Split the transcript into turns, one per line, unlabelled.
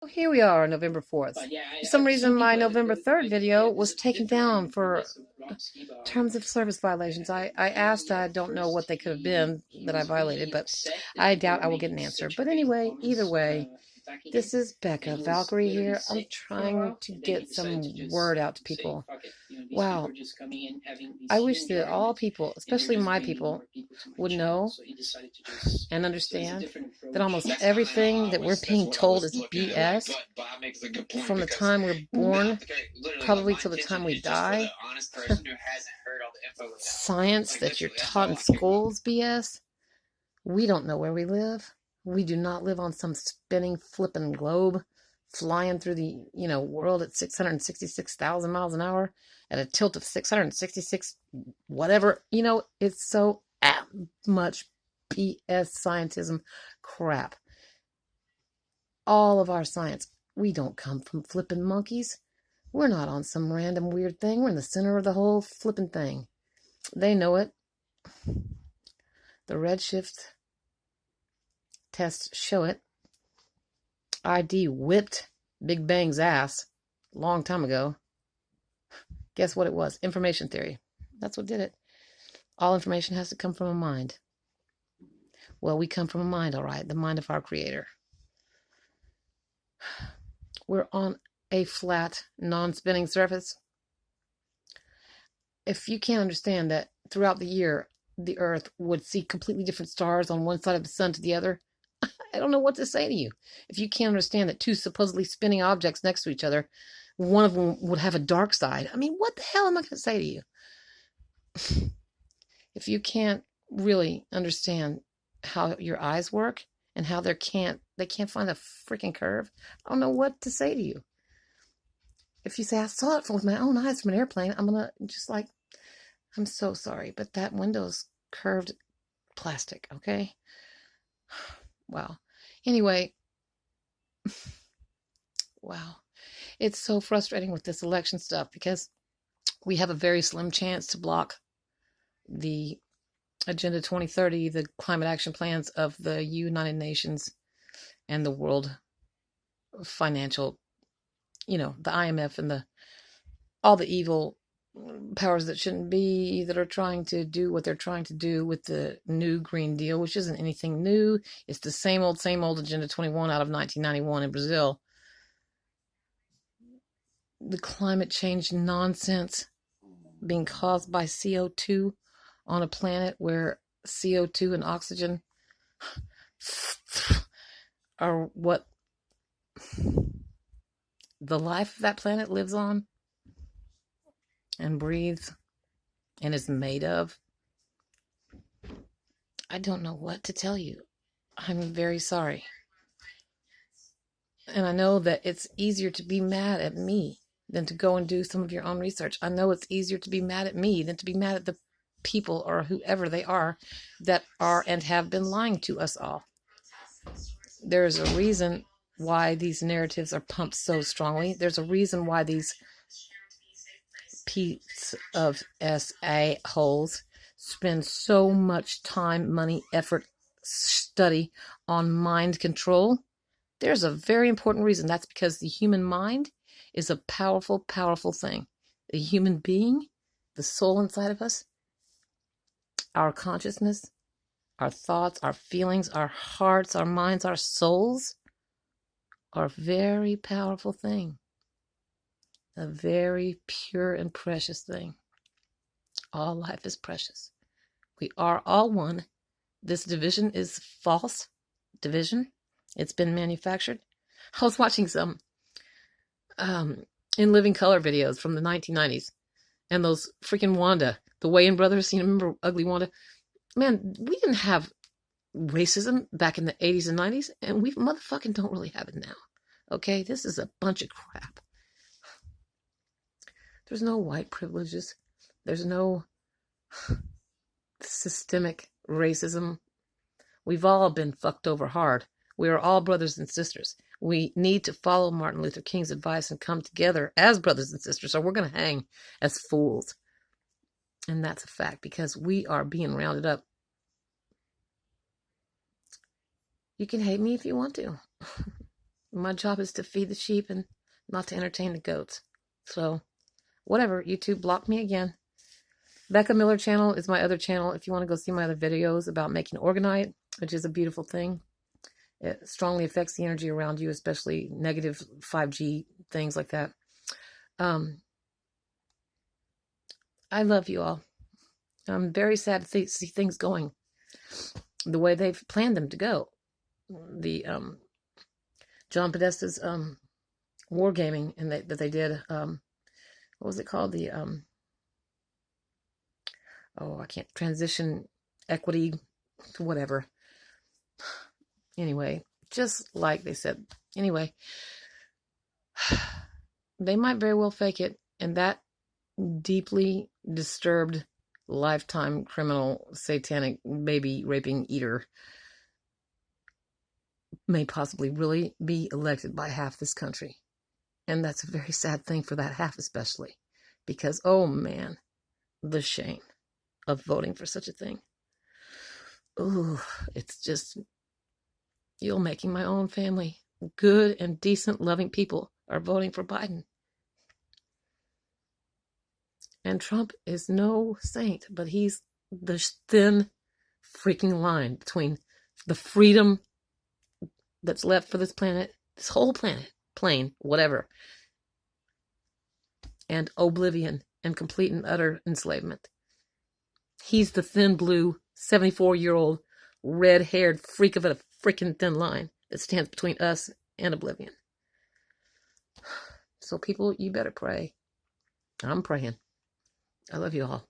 Here we are, November 4th. For some reason, my November 3rd video was taken down for terms of service violations. I asked, I don't know what they could have been that I violated, but I doubt I will get an answer. But anyway, either way, this is Becca, Valkyrie here. I'm trying to get some word out to people. Wow. I wish that all people, especially my people, would know and understand that almost everything that we're being told is BS from the time we're born, probably till the time we die. Science that you're taught in schools, BS. We don't know where we live. We do not live on some spinning, flipping globe flying through the, world at 666,000 miles an hour at a tilt of 666 whatever. It's so much BS scientism crap. All of our science, we don't come from flipping monkeys. We're not on some random weird thing. We're in the center of the whole flipping thing. They know it. The redshift tests show it. ID whipped Big Bang's ass a long time ago. Guess what it was? Information theory. That's what did it. All information has to come from a mind. Well, we come from a mind, all right. The mind of our creator. We're on a flat, non-spinning surface. If you can't understand that throughout the year, the Earth would see completely different stars on one side of the sun to the other, I don't know what to say to you. If you can't understand that two supposedly spinning objects next to each other, one of them would have a dark side. I mean, what the hell am I going to say to you? If you can't really understand how your eyes work and how they can't find a freaking curve, I don't know what to say to you. If you say, I saw it with my own eyes from an airplane, I'm going to just like, I'm so sorry, but that window's curved plastic, okay? Wow. Anyway, wow. It's so frustrating with this election stuff because we have a very slim chance to block the Agenda 2030, the climate action plans of the United Nations and the World Financial, the IMF and all the evil powers that shouldn't be, that are trying to do what they're trying to do with the new Green Deal, which isn't anything new. It's the same old Agenda 21 out of 1991 in Brazil. The climate change nonsense being caused by CO2 on a planet where CO2 and oxygen are what the life of that planet lives on and breathes and is made of. I don't know what to tell you. I'm very sorry. And I know that it's easier to be mad at me than to go and do some of your own research. I know it's easier to be mad at me than to be mad at the people or whoever they are that are and have been lying to us all. There's a reason why these narratives are pumped so strongly. There's a reason why these piece of SA holes spend so much time, money, effort, study on mind control. There's a very important reason. That's because the human mind is a powerful, powerful thing. The human being, the soul inside of us, our consciousness, our thoughts, our feelings, our hearts, our minds, our souls are a very powerful thing. A very pure and precious thing. All life is precious. We are all one. This division is false division. It's been manufactured. I was watching some In Living Color videos from the 1990s. And those freaking Wanda, the Wayans brothers, remember Ugly Wanda? Man, we didn't have racism back in the 80s and 90s, and we motherfucking don't really have it now. Okay? This is a bunch of crap. There's no white privileges. There's no systemic racism. We've all been fucked over hard. We are all brothers and sisters. We need to follow Martin Luther King's advice and come together as brothers and sisters, or we're going to hang as fools. And that's a fact, because we are being rounded up. You can hate me if you want to. My job is to feed the sheep and not to entertain the goats. So, whatever. YouTube blocked me again. Becca Miller channel is my other channel if you want to go see my other videos about making orgonite, which is a beautiful thing. It strongly affects the energy around you, especially negative 5G things like that. I love you all. I'm very sad to see things going the way they've planned them to go. The John Podesta's wargaming and that they did. What was it called? The I can't, transition equity to whatever. Anyway, just like they said. Anyway, they might very well fake it, and that deeply disturbed, lifetime criminal, satanic, baby raping eater may possibly really be elected by half this country. And that's a very sad thing for that half especially. Because, oh man, the shame of voting for such a thing. Ooh, it's just, you're making my own family. Good and decent, loving people are voting for Biden. And Trump is no saint, but he's the thin freaking line between the freedom that's left for this planet, this whole planet, plane, whatever, and oblivion and complete and utter enslavement. He's the thin blue, 74-year-old, red-haired freak of a freaking thin line that stands between us and oblivion. So people, you better pray. I'm praying. I love you all.